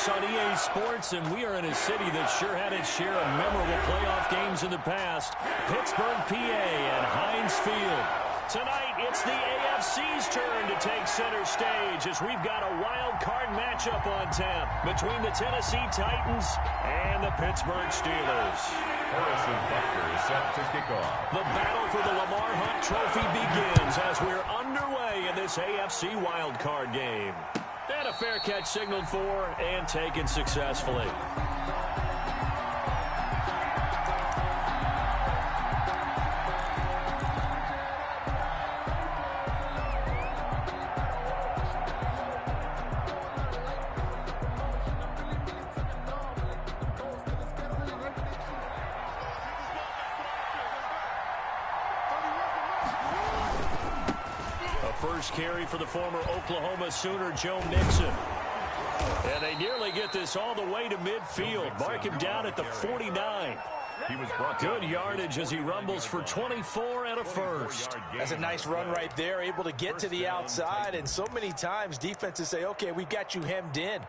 RNS on EA Sports, and we are in a city that sure had its share of memorable playoff games in the past. Pittsburgh, PA, and Heinz Field. Tonight, it's the AFC's turn to take center stage as we've got a wild card matchup on tap between the Tennessee Titans and the Pittsburgh Steelers. Harrison Butker is set to kick off. The battle for the Lamar Hunt Trophy begins as we're underway in this AFC wild card game. And a fair catch signaled for and taken successfully. First carry for the former Oklahoma Sooner, Joe Mixon. And they nearly get this all the way to midfield. Mark him down at the 49. Good yardage as he rumbles for 24 and a first. That's a nice run right there, able to get to the outside. And so many times defenses say, okay, we've got you hemmed in.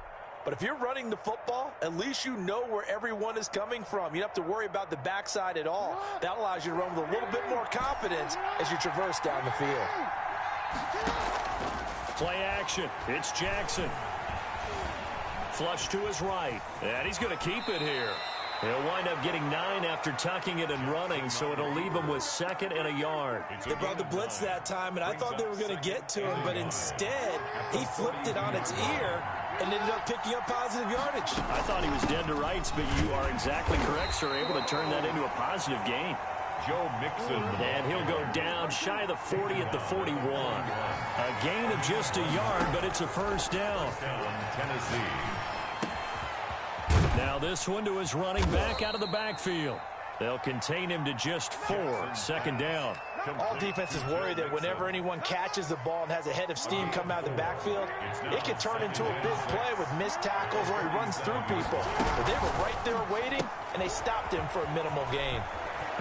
But if you're running the football, at least you know where everyone is coming from. You don't have to worry about the backside at all. That allows you to run with a little bit more confidence as you traverse down the field. Play action. It's Jackson. Flush to his right. And he's going to keep it here. He'll wind up getting 9 after tucking it and running, so it'll leave him with 2nd and a yard. They brought the blitz that time, and I thought they were going to get to him, but instead, he flipped it on its ear and ended up picking up positive yardage. I thought he was dead to rights, but you are exactly correct, sir. Able to turn that into a positive gain. Joe Mixon. And he'll go down shy of the 40 at the 41. A gain of just a yard, but it's a first down. Tennessee. Now this one to his running back out of the backfield. They'll contain him to just 4. 2nd down. All defenses worry that whenever anyone catches the ball and has a head of steam come out of the backfield, it can turn into a big play with missed tackles or he runs through people. But they were right there waiting, and they stopped him for a minimal gain.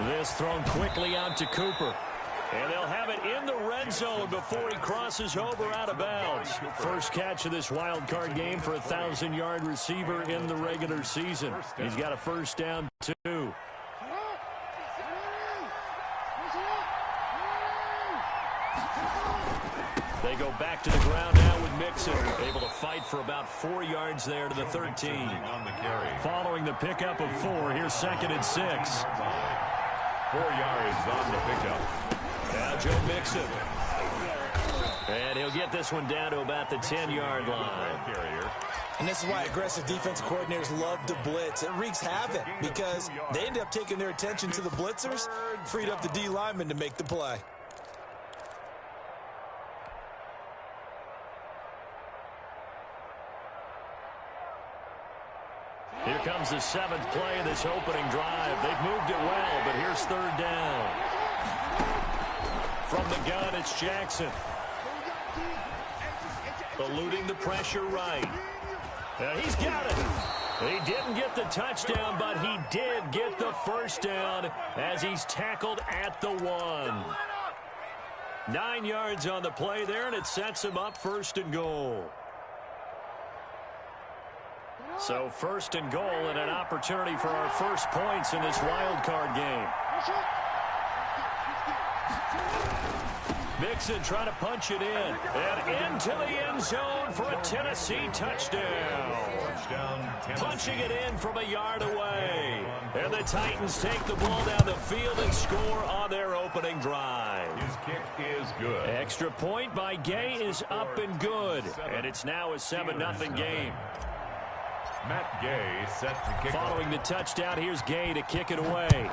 This thrown quickly out to Cooper. And they'll have it in the red zone before he crosses over out of bounds. First catch of this wild card game for a 1,000-yard receiver in the regular season. He's got a first down, 2. They go back to the ground now with Mixon. Able to fight for about 4 yards there to the 13. Following the pickup of 4, here's 2nd and 6. 4 yards on the pickup. Now Joe Mixon. And he'll get this one down to about the 10-yard line. And this is why aggressive defense coordinators love to blitz. It wreaks havoc because they end up taking their attention to the blitzers, freed up the D lineman to make the play. Here comes the 7th play of this opening drive. They've moved it well, but here's 3rd down. From the gun, it's Jackson. Eluding the pressure right. He's got it. He didn't get the touchdown, but he did get the first down as he's tackled at the 1. 9 yards on the play there, and it sets him up 1st and goal. So 1st and goal and an opportunity for our first points in this wild card game. Mixon trying to punch it in. And into the end zone for a Tennessee touchdown. Punching it in from a yard away. And the Titans take the ball down the field and score on their opening drive. His kick is good. Extra point by Gay is up and good. And it's now a 7-0 game. Matt Gay set to kick. Following the touchdown, here's Gay to kick it away.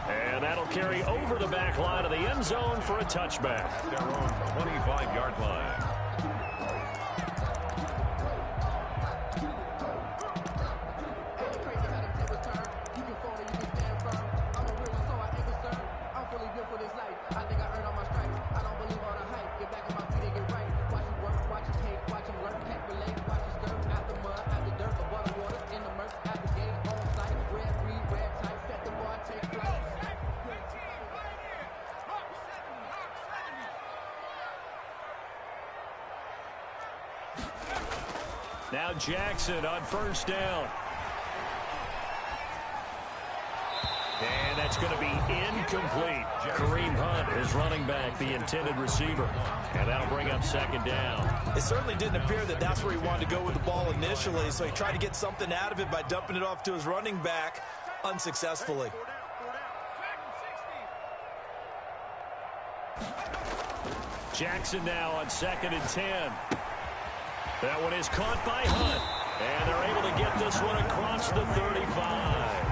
And that'll carry over the back line of the end zone for a touchback. Their own 25-yard line. Now Jackson on first down. And that's going to be incomplete. Kareem Hunt is running back, the intended receiver. And that'll bring up second down. It certainly didn't appear that that's where he wanted to go with the ball initially, so he tried to get something out of it by dumping it off to his running back unsuccessfully. Jackson now on 2nd and 10. That one is caught by Hunt. And they're able to get this one across the 35.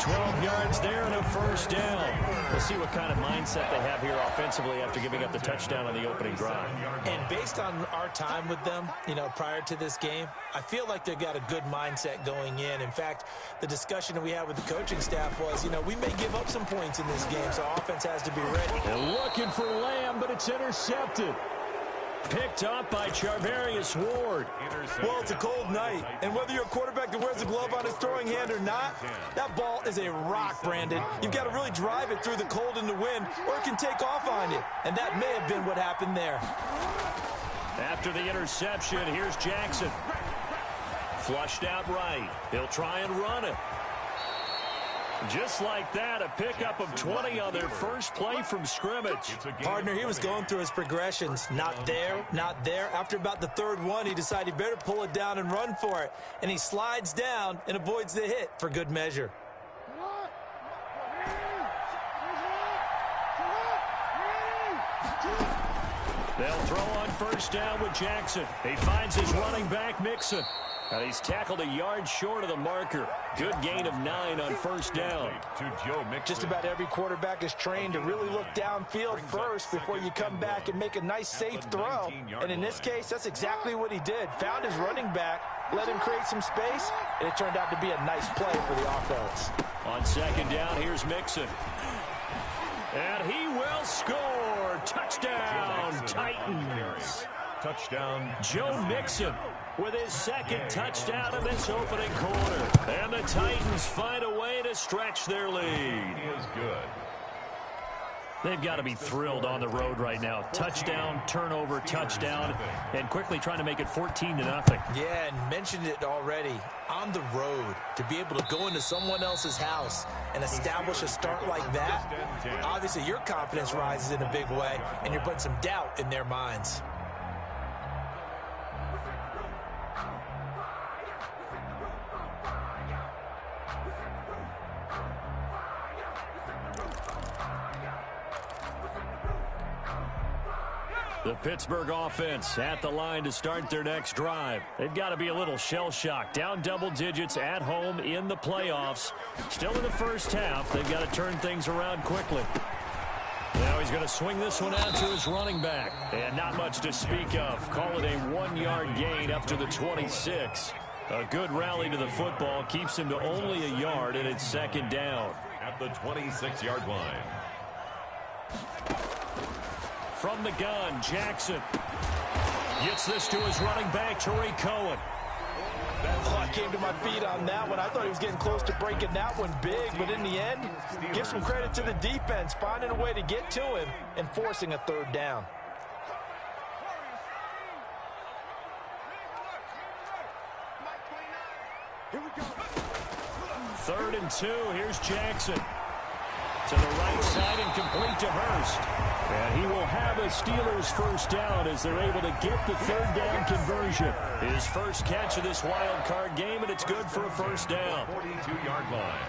12 yards there and a first down. We'll see what kind of mindset they have here offensively after giving up the touchdown on the opening drive. And based on our time with them, prior to this game, I feel like they've got a good mindset going in. In fact, the discussion that we had with the coaching staff was, we may give up some points in this game, so offense has to be ready. They're looking for Lamb, but it's intercepted. Picked up by Charvarius Ward. Well, it's a cold night, and whether you're a quarterback that wears a glove on his throwing hand or not, that ball is a rock, Brandon. You've got to really drive it through the cold and the wind, or it can take off on you, and that may have been what happened there. After the interception, here's Jackson. Flushed out right. He'll try and run it. Just like that, a pickup of 20 on their first play from scrimmage. Partner, he was going through his progressions. Not there, not there. After about the third one, he decided he better pull it down and run for it. And he slides down and avoids the hit for good measure. They'll throw on first down with Jackson. He finds his running back, Mixon. He's tackled a yard short of the marker. Good gain of 9 on first down. Just about every quarterback is trained to really look downfield first before you come back and make a nice, safe throw. And in this case, that's exactly what he did. Found his running back, let him create some space, and it turned out to be a nice play for the offense. On second down, here's Mixon. And he will score. Touchdown, Titans. Touchdown, Joe Mixon with his second touchdown of this opening quarter. And the Titans find a way to stretch their lead. is good. They've got to be thrilled on the road right now. Touchdown, turnover, touchdown, and quickly trying to make it 14-0. Yeah, and mentioned it already. On the road, to be able to go into someone else's house and establish a start like that, obviously your confidence rises in a big way, and you're putting some doubt in their minds. The Pittsburgh offense at the line to start their next drive. They've got to be a little shell-shocked. Down double digits at home in the playoffs. Still in the first half. They've got to turn things around quickly. Now he's going to swing this one out to his running back. And not much to speak of. Call it a 1-yard gain up to the 26. A good rally to the football. Keeps him to only a yard, and it's second down. At the 26-yard line. From the gun, Jackson gets this to his running back, Tariq Cohen. Oh, I came to my feet on that one. I thought he was getting close to breaking that one big, but in the end, give some credit to the defense, finding a way to get to him and forcing a third down. Third and 2, here's Jackson. To the right side and complete to Hurst. And he will have a Steelers first down as they're able to get the third down conversion. His first catch of this wild card game, and it's good for a first down. 42-yard line.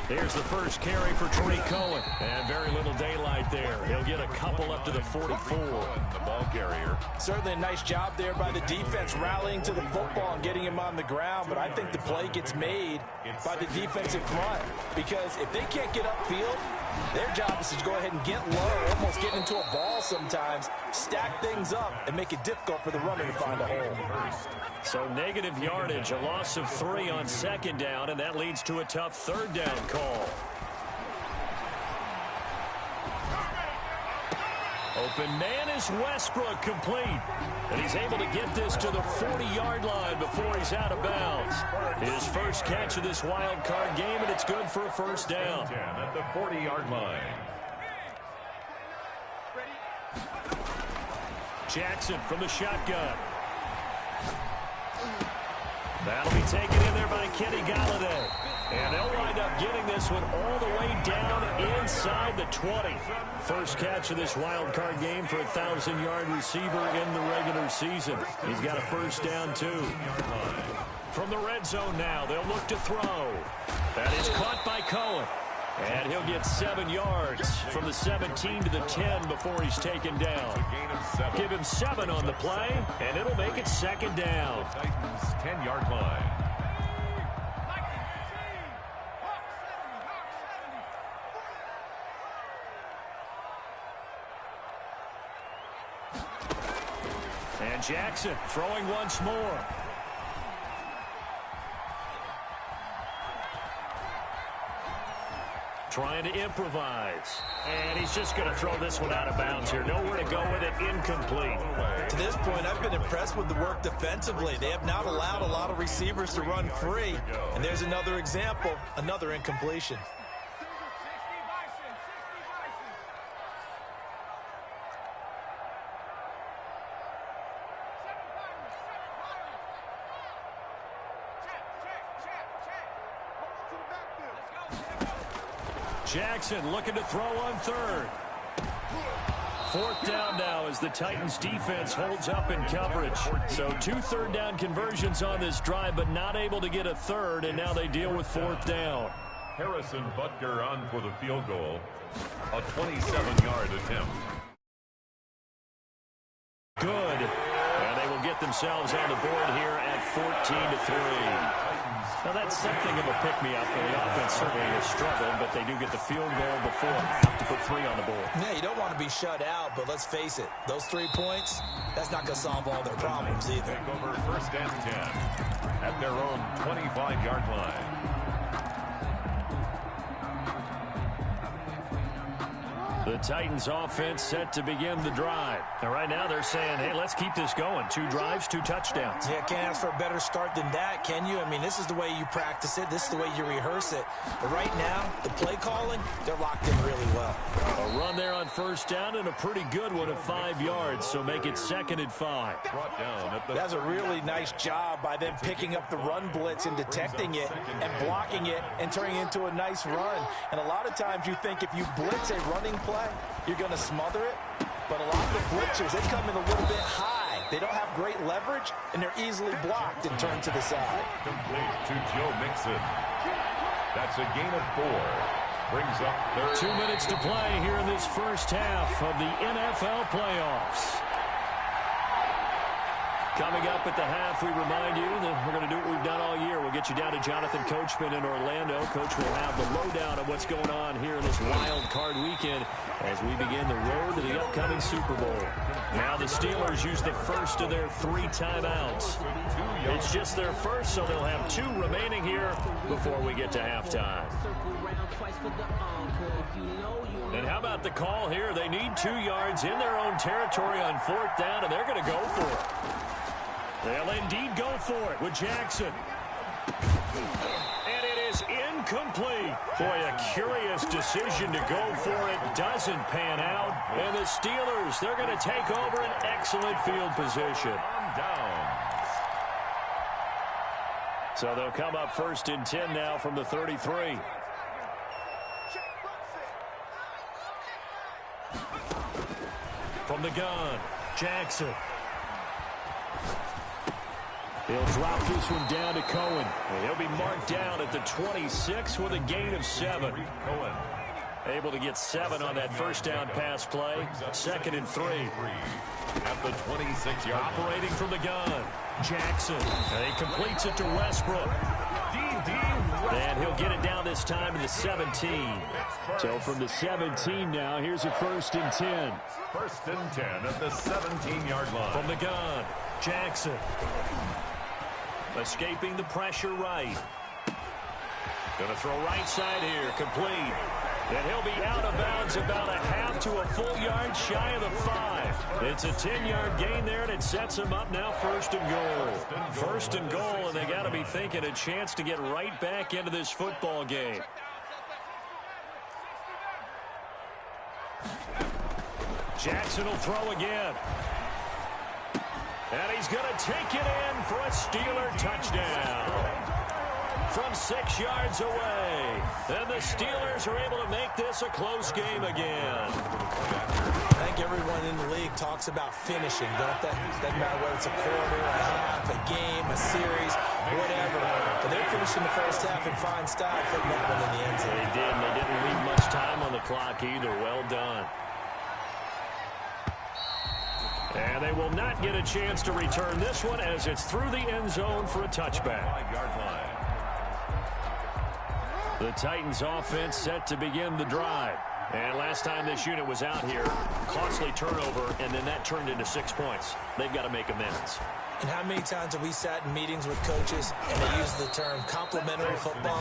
Here's the first carry for Tariq Cohen. And very little daylight there. He'll get a couple up to the 44. The ball carrier. Certainly a nice job there by the defense rallying to the football and getting him on the ground, but I think the play gets made by the defensive front because if they can't get upfield, their job is to go ahead and get low, almost get into a ball sometimes, stack things up, and make it difficult for the runner to find a hole. So negative yardage, a loss of 3 on second down, and that leads to a tough third down call. Open man is Westbrook, complete. And he's able to get this to the 40-yard line before he's out of bounds. His first catch of this wild card game, and it's good for a first down. At the 40-yard line. Jackson from the shotgun. That'll be taken in there by Kenny Galladay. And they'll wind up getting this one all the way down inside the 20. First catch of this wild card game for a 1,000-yard receiver in the regular season. He's got a first down, too. From the red zone now, they'll look to throw. That is caught by Cohen. And he'll get 7 yards from the 17 to the 10 before he's taken down. Give him 7 on the play, and it'll make it second down. Titans 10-yard line. And Jackson throwing once more. Trying to improvise. And he's just going to throw this one out of bounds here. Nowhere to go with it. Incomplete. To this point, I've been impressed with the work defensively. They have not allowed a lot of receivers to run free. And there's another example, another incompletion. Jackson looking to throw on third. Fourth down now as the Titans defense holds up in coverage. So 2 third-down conversions on this drive, but not able to get a third, and now they deal with fourth down. Harrison Butker on for the field goal. A 27-yard attempt. Good. And they will get themselves on the board here at 14-3. Now, that's something of a pick-me-up, and the offense certainly has struggled, but they do get the field goal before half to put 3 on the board. Yeah, you don't want to be shut out, but let's face it, those 3 points, that's not going to solve all their problems either. Take over first and 10 at their own 25-yard line. The Titans offense set to begin the drive. And right now they're saying, hey, let's keep this going. 2 drives, 2 touchdowns. Yeah, can't ask for a better start than that, can you? I mean, this is the way you practice it. This is the way you rehearse it. But right now, the play calling, they're locked in really well. A run there on first down and a pretty good one of 5 yards, so make it 2nd and 5. Brought down at the That's a really nice job by them picking up the run blitz and detecting it and blocking it and turning it into a nice run. And a lot of times you think if you blitz a running play, you're going to smother it. But a lot of the blitzers, they come in a little bit high. They don't have great leverage, and they're easily blocked and turned to the side. complete to Joe Mixon. That's a gain of 4. Brings up third. 2 minutes to play here in this first half of the NFL playoffs. Coming up at the half, we remind you that we're going to do what we've done all year. We'll get you down to Jonathan Coachman in Orlando. Coach will have the lowdown of what's going on here in this wild card weekend as we begin the road to the upcoming Super Bowl. Now the Steelers use the first of their 3 timeouts. It's just their first, so they'll have 2 remaining here before we get to halftime. And how about the call here? They need 2 yards in their own territory on 4th down, and they're going to go for it. They'll indeed go for it with Jackson. And it is incomplete. Boy, a curious decision to go for it. Doesn't pan out. And the Steelers, they're going to take over an excellent field position. Down. So they'll come up 1st and 10 now from the 33. From the gun, Jackson. He'll drop this one down to Cohen. And he'll be marked down at the 26 with a gain of 7. Cohen. Able to get 7 on that first down pass play. 2nd and 3. At the 26-yard. Operating from the gun, Jackson. And he completes it to Westbrook. And he'll get it down this time to the 17. So from the 17 now, here's a 1st and 10. 1st and 10 at the 17-yard line. From the gun, Jackson. Escaping the pressure right. Going to throw right side here, complete. And he'll be out of bounds about a half to a full yard shy of the 5. It's a 10-yard gain there, and it sets him up now 1st and goal. 1st and goal, and they got to be thinking a chance to get right back into this football game. Jackson will throw again. And he's going to take it in for a Steeler touchdown. From 6 yards away. And the Steelers are able to make this a close game again. I think everyone in the league talks about finishing, don't they? Doesn't matter whether it's a quarter, a half, a game, a series, whatever. But they're finishing the first half in fine style, putting that one in the end zone. They did, and they didn't leave much time on the clock either. Well done. And they will not get a chance to return this one as it's through the end zone for a touchback. 5-yard line. The Titans offense set to begin the drive. And last time this unit was out here, costly turnover, and then that turned into 6 points. They've got to make amends. And how many times have we sat in meetings with coaches and they use the term complementary football?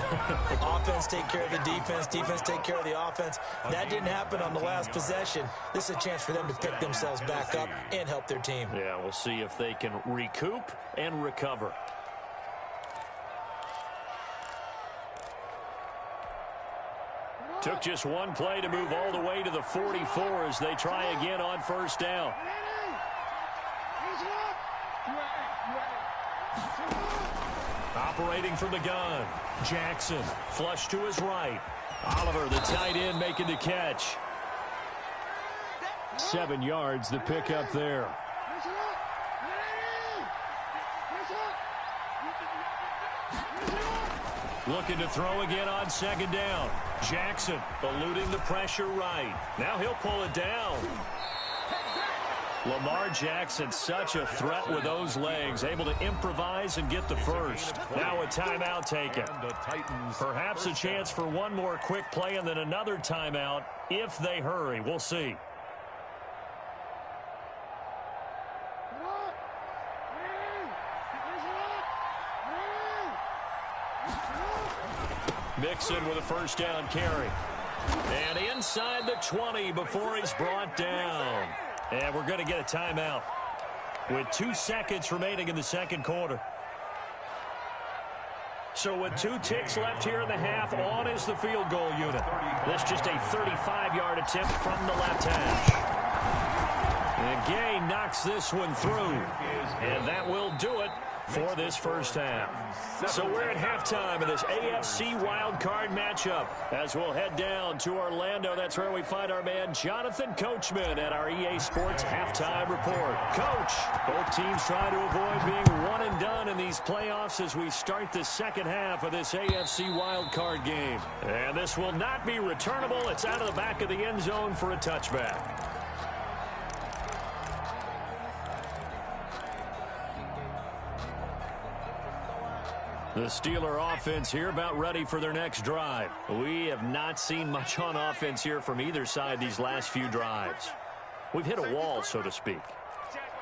Offense take care of the defense, defense take care of the offense. That didn't happen on the last possession. This is a chance for them to pick themselves back up and help their team. Yeah, we'll see if they can recoup and recover. Took just one play to move all the way to the 44 as they try again on first down. Operating from the gun. Jackson, flush to his right. Oliver, the tight end, making the catch. 7 yards, the pickup there. Looking to throw again on second down. Jackson eluding the pressure right. Now he'll pull it down. Lamar Jackson, such a threat with those legs, able to improvise and get the first. Now a timeout taken. Perhaps a chance for one more quick play and then another timeout if they hurry. We'll see. Mixon with a first down carry. And inside the 20 before he's brought down. And we're going to get a timeout with 2 seconds remaining in the second quarter. So with 2 ticks left here in the half, on is the field goal unit. That's just a 35-yard attempt from the left hash. And Gay knocks this one through. And that will do it for this first half. So we're at halftime of this AFC wildcard matchup as we'll head down to Orlando. That's where we find our man Jonathan Coachman at our EA Sports Halftime Report. Coach, both teams try to avoid being one and done in these playoffs as we start the second half of this AFC wildcard game. And this will not be returnable. It's out of the back of the end zone for a touchback. The Steeler offense here about ready for their next drive. We have not seen much on offense here from either side these last few drives. We've hit a wall, so to speak.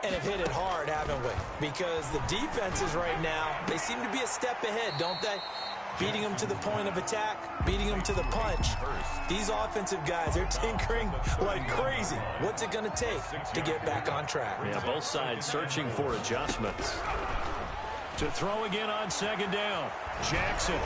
And have hit it hard, haven't we? Because the defenses right now, they seem to be a step ahead, don't they? Beating them to the point of attack, beating them to the punch. These offensive guys, they're tinkering like crazy. What's it going to take to get back on track? Yeah, both sides searching for adjustments. To throw again on second down. Jackson.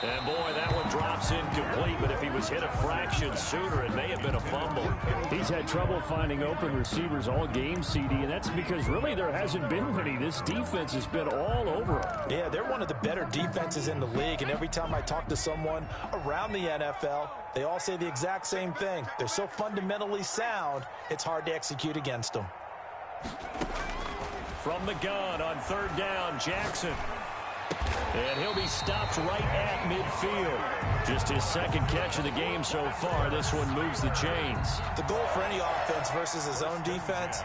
And boy, that one drops incomplete, but if he was hit a fraction sooner, it may have been a fumble. He's had trouble finding open receivers all game, CD, and that's because really there hasn't been many. This defense has been all over him. Yeah, they're one of the better defenses in the league, and every time I talk to someone around the NFL, they all say the exact same thing. They're so fundamentally sound, it's hard to execute against them. From the gun on third down, Jackson. And he'll be stopped right at midfield. Just his second catch of the game so far. This one moves the chains. The goal for any offense versus his own defense,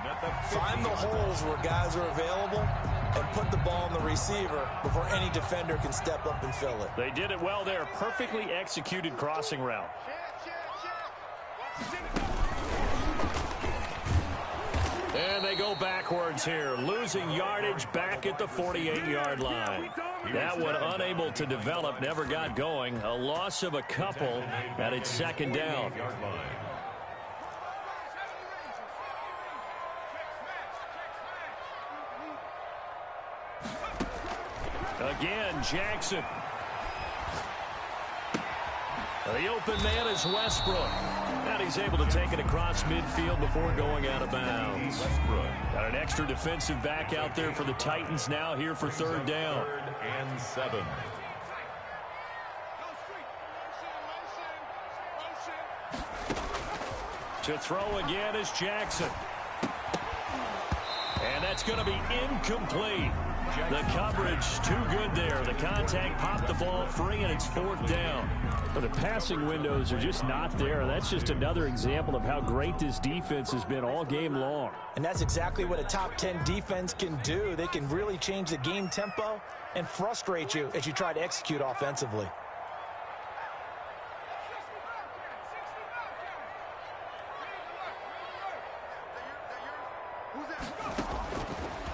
find the holes where guys are available and put the ball in the receiver before any defender can step up and fill it. They did it well there. Perfectly executed crossing route. And they go backwards here, losing yardage back at the 48-yard line. That one unable to develop, never got going. A loss of a couple at its second down. Again, Jackson. The open man is Westbrook. And he's able to take it across midfield before going out of bounds. Got an extra defensive back out there for the Titans now here for third down. 3rd and 7. To throw again is Jackson. And that's going to be incomplete. The coverage too good there. The contact popped the ball free, and it's 4th down. But the passing windows are just not there. That's just another example of how great this defense has been all game long. And that's exactly what a top 10 defense can do. They can really change the game tempo and frustrate you as you try to execute offensively.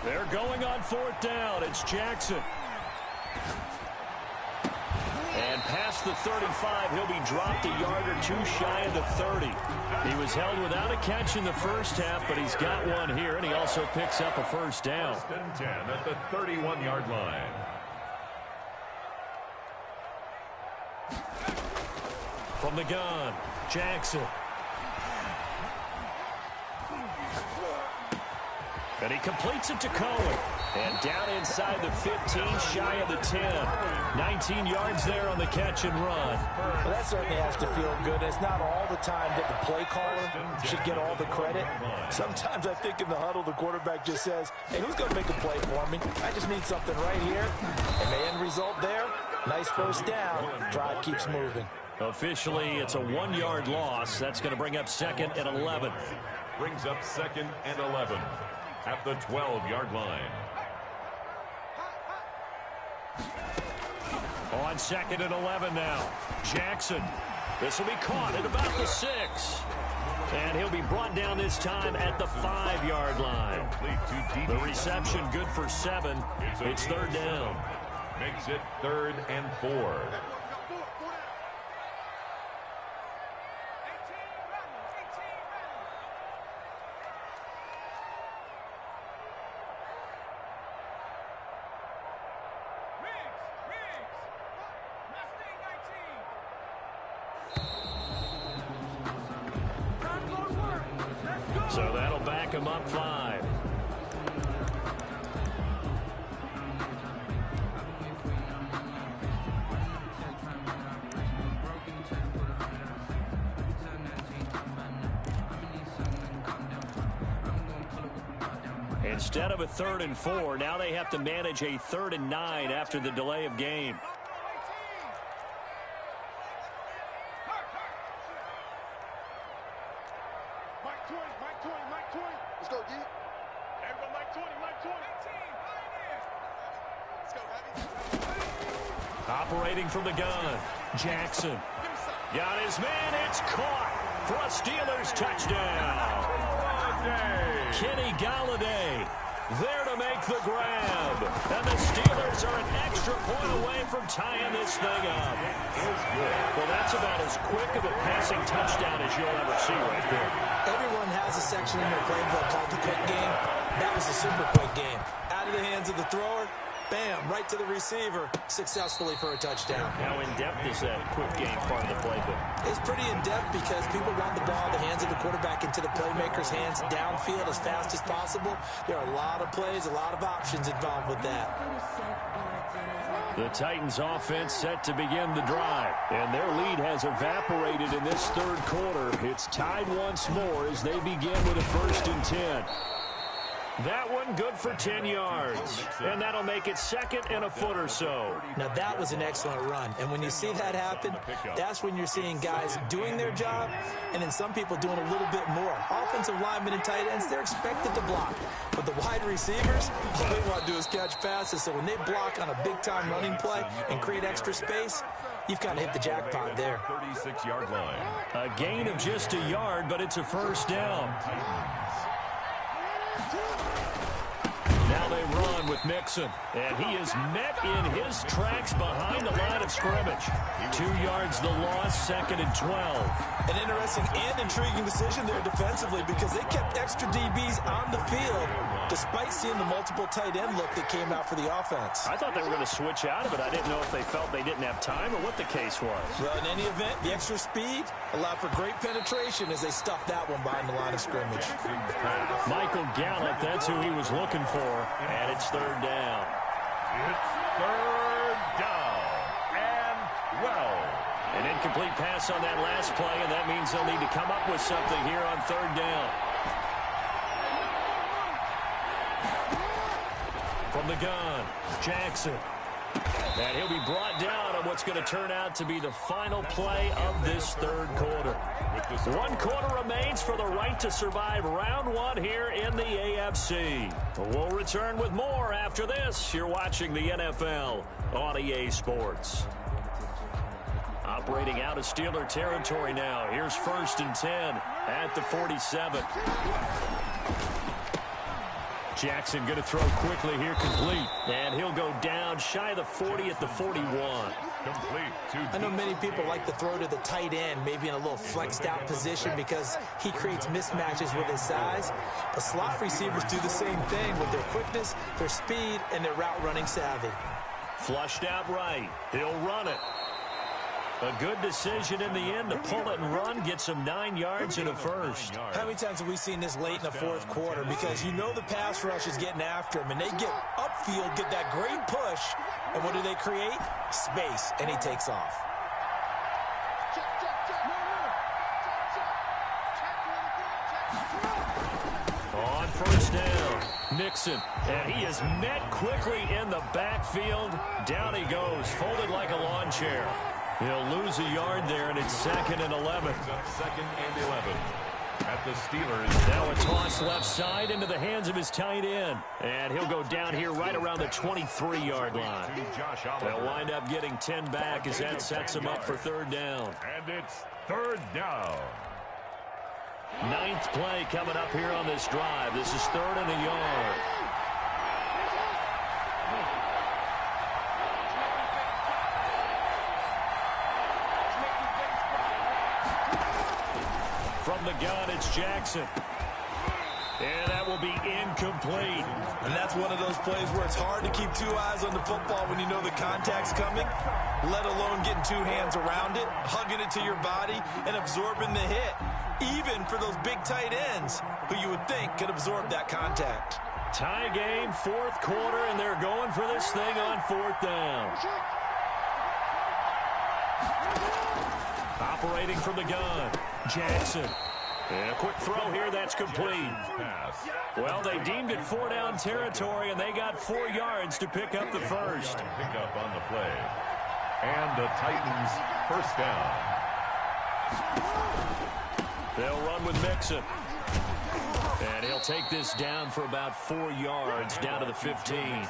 They're going on 4th down. It's Jackson. And past the 35, he'll be dropped a yard or two shy of the 30. He was held without a catch in the first half, but he's got one here, and he also picks up a first down. 1st and 10 at the 31-yard line. From the gun, Jackson. And he completes it to Cohen. And down inside the 15, shy of the 10. 19 yards there on the catch and run. Well, that certainly has to feel good. It's not all the time that the play caller should get all the credit. Sometimes I think in the huddle, the quarterback just says, hey, who's going to make a play for me? I just need something right here. And the end result there, nice first down. Drive keeps moving. Officially, it's a 1-yard loss. That's going to bring up 2nd and 11. Brings up 2nd and 11 at the 12-yard line. On 2nd and 11 now. Jackson. This will be caught at about the 6. And he'll be brought down this time at the 5-yard line. The reception good for 7. It's 3rd down. Makes it 3rd and 4. So that'll back him up 5. Instead of a 3rd and 4, now they have to manage a 3rd and 9 after the delay of game. Operating from the gun, Jackson. Got his man, it's caught for a Steelers touchdown. Kenny Galladay there to make the grab. And the Steelers are an extra point away from tying this thing up. Well, that's about as quick of a passing touchdown as you'll ever see right there. Everyone has a section in their playbook called the quick game. That was a super quick game. Out of the hands of the thrower, bam, right to the receiver, successfully for a touchdown. How in-depth is that quick game part of the playbook? It's pretty in-depth because people want the ball in the hands of the quarterback into the playmaker's hands downfield as fast as possible. There are a lot of plays, a lot of options involved with that. The Titans offense set to begin the drive. And their lead has evaporated in this 3rd quarter. It's tied once more as they begin with a 1st and 10. That one good for 10 yards. And that'll make it 2nd and a foot or so. Now, that was an excellent run. And when you see that happen, that's when you're seeing guys doing their job and then some people doing a little bit more. Offensive linemen and tight ends, they're expected to block. But the wide receivers, all they want to do is catch passes. So when they block on a big-time running play and create extra space, you've kind of hit the jackpot there. 36-yard line. A gain of just a yard, but it's a 1st down. Now they run with Mixon. And he is met in his tracks behind the line of scrimmage. 2 yards the loss, 2nd and 12. An interesting and intriguing decision there defensively because they kept extra DBs on the field despite seeing the multiple tight end look that came out for the offense. I thought they were going to switch out of it. I didn't know if they felt they didn't have time or what the case was. Well, in any event, the extra speed allowed for great penetration as they stuffed that one behind the line of scrimmage. Michael Gallup, that's who he was looking for, and it's 3rd down. It's 3rd down and 12. An incomplete pass on that last play, and that means they'll need to come up with something here on 3rd down. From the gun, Jackson. And he'll be brought down on what's going to turn out to be the final play of this 3rd quarter. 1 quarter remains for the right to survive round 1 here in the AFC. We'll return with more after this. You're watching the NFL on EA Sports. Operating out of Steeler territory now. Here's 1st and 10 at the 47. Jackson going to throw quickly here, complete. And he'll go down shy of the 40 at the 41. Complete. I know many people like to throw to the tight end, maybe in a little flexed out position because he creates mismatches with his size. But slot receivers do the same thing with their quickness, their speed, and their route running savvy. Flushed out right. He'll run it. A good decision in the end to pull it and run, gets him 9 yards and a first. How many times have we seen this late in the 4th quarter? Because you know the pass rush is getting after him, and they get upfield, get that great push, and what do they create? Space, and he takes off. On 1st down, Mixon, and he is met quickly in the backfield. Down he goes, folded like a lawn chair. He'll lose a yard there, and it's 2nd and 11. 2nd and 11 at the Steelers. Now a toss left side into the hands of his tight end. And he'll go down here right around the 23-yard line. They'll wind up getting 10 back as that sets him up for 3rd down. And it's 3rd down. 9th play coming up here on this drive. This is 3rd and a yard. From the gun, it's Jackson. And that will be incomplete. And that's one of those plays where it's hard to keep 2 eyes on the football when you know the contact's coming, let alone getting 2 hands around it, hugging it to your body, and absorbing the hit, even for those big tight ends who you would think could absorb that contact. Tie game, 4th quarter, and they're going for this thing on 4th down. Operating from the gun, Jackson. And a quick throw here, that's complete. Well, they deemed it 4-down territory, and they got 4 yards to pick up the first. Pick up on the play. And the Titans 1st down. They'll run with Mixon. And he'll take this down for about 4 yards, down to the 15.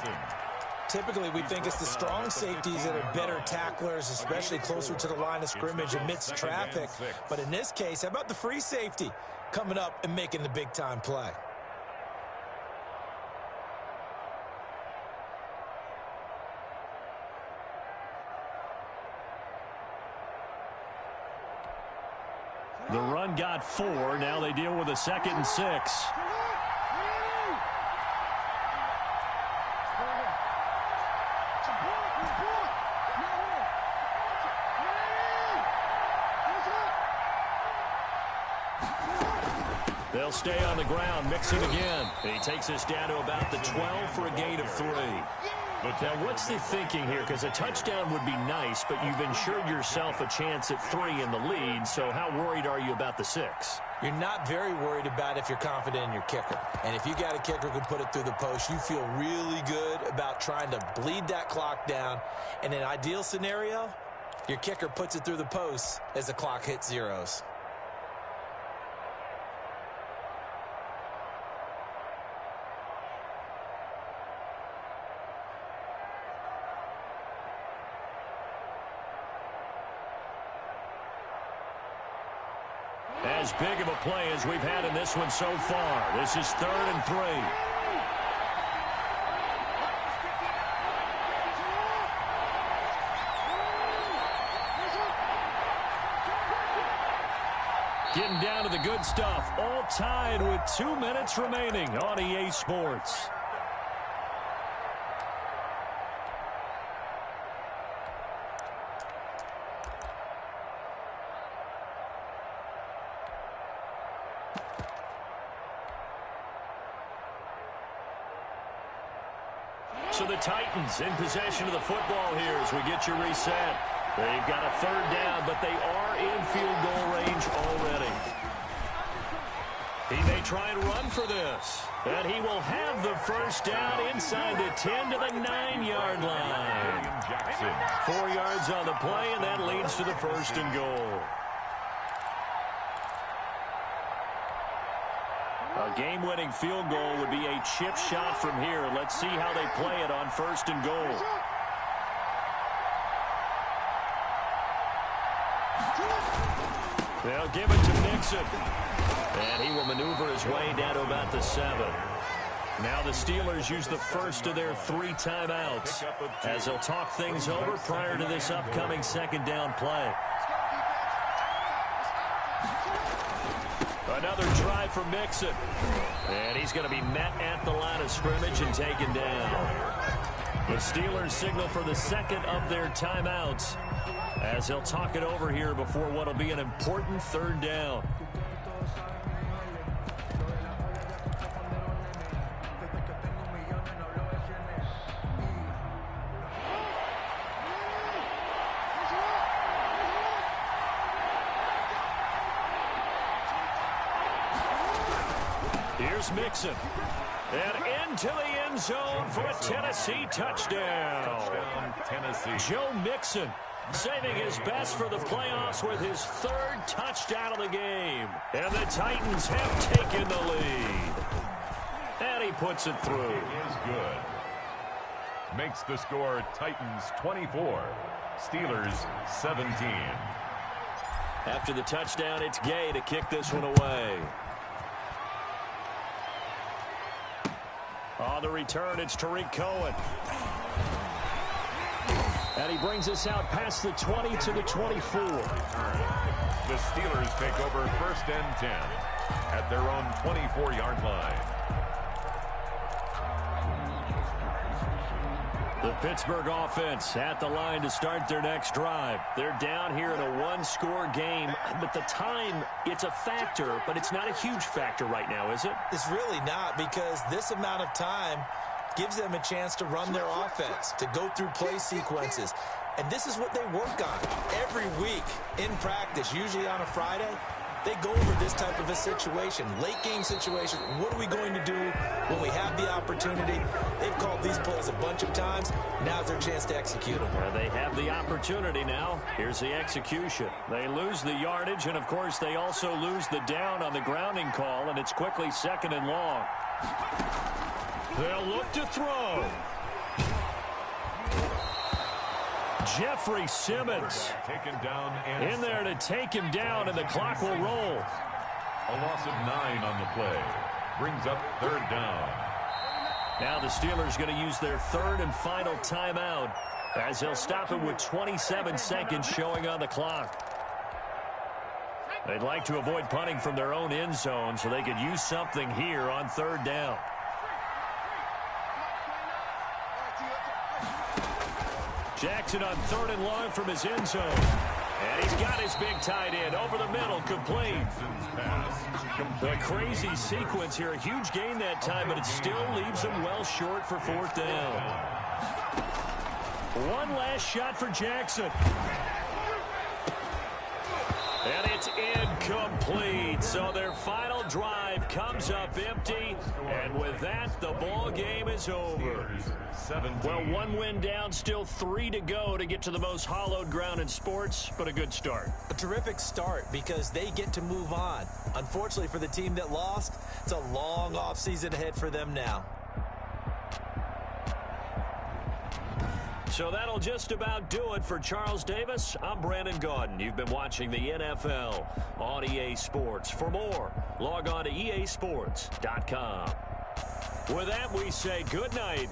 Typically, we think it's the strong safeties that are better tacklers, especially closer to the line of scrimmage amidst traffic. But in this case, how about the free safety coming up and making the big-time play? The run got 4. Now they deal with a 2nd and 6. They'll stay on the ground, Mixon again. And he takes us down to about the 12 for a gain of 3. Now, what's the thinking here? Because a touchdown would be nice, but you've ensured yourself a chance at 3 in the lead, so how worried are you about the 6? You're not very worried about if you're confident in your kicker. And if you got a kicker who can put it through the post, you feel really good about trying to bleed that clock down. In an ideal scenario, your kicker puts it through the post as the clock hits zeros. As big of a play as we've had in this one so far. This is 3rd and 3. Good stuff. All tied with 2 minutes remaining on EA Sports. So the Titans in possession of the football here as we get you reset. They've got a third down, but they are in field goal range already. He may try and run for this. And he will have the first down inside the 10 to the 9-yard line. 4 yards on the play, and that leads to the first and goal. A game-winning field goal would be a chip shot from here. Let's see how they play it on first and goal. They'll give it to Mixon. And he will maneuver his way down to about the 7. Now the Steelers use the first of their 3 timeouts as they'll talk things over prior to this upcoming second down play. Another try for Mixon. And he's going to be met at the line of scrimmage and taken down. The Steelers signal for the second of their timeouts as they'll talk it over here before what will be an important third down. Here's Mixon. And into the end zone for a Tennessee touchdown. Joe Mixon saving his best for the playoffs with his 3rd touchdown of the game. And the Titans have taken the lead. And he puts it through. It is good. Makes the score Titans 24, Steelers 17. After the touchdown, it's Gay to kick this one away. On the return, it's Tariq Cohen. And he brings us out past the 20 to the 24. The Steelers take over 1st and 10 at their own 24-yard line. The Pittsburgh offense at the line to start their next drive. They're down here in a 1-score game, but the time, it's a factor, but it's not a huge factor right now, is it? It's really not, because this amount of time gives them a chance to run their offense, to go through play sequences. And this is what they work on every week in practice, usually on a Friday. They go over this type of a situation, late game situation. What are we going to do when we have the opportunity? They've called these plays a bunch of times. Now's their chance to execute them. Well, they have the opportunity now. Here's the execution. They lose the yardage, and of course they also lose the down on the grounding call, and it's quickly 2nd and long. They'll look to throw. Jeffrey Simmons Taken down in there to take him down, and the clock will roll. A loss of 9 on the play. Brings up 3rd down. Now the Steelers going to use their 3rd and final timeout as they'll stop it with 27 seconds showing on the clock. They'd like to avoid punting from their own end zone so they could use something here on 3rd down. Jackson on 3rd and long from his end zone. And he's got his big tight end over the middle, complete. A crazy sequence here. A huge gain that time, but it still leaves him well short for 4th down. One last shot for Jackson. And it's incomplete. So their final drive comes up empty. And with that, the ball game is over. Well, 1 win down, still 3 to go to get to the most hallowed ground in sports, but a good start. A terrific start because they get to move on. Unfortunately for the team that lost, it's a long offseason ahead for them now. So that'll just about do it for Charles Davis. I'm Brandon Gaudin. You've been watching the NFL on EA Sports. For more, log on to easports.com. With that, we say good night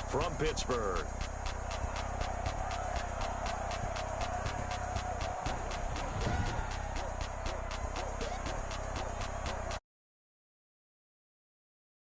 from Pittsburgh.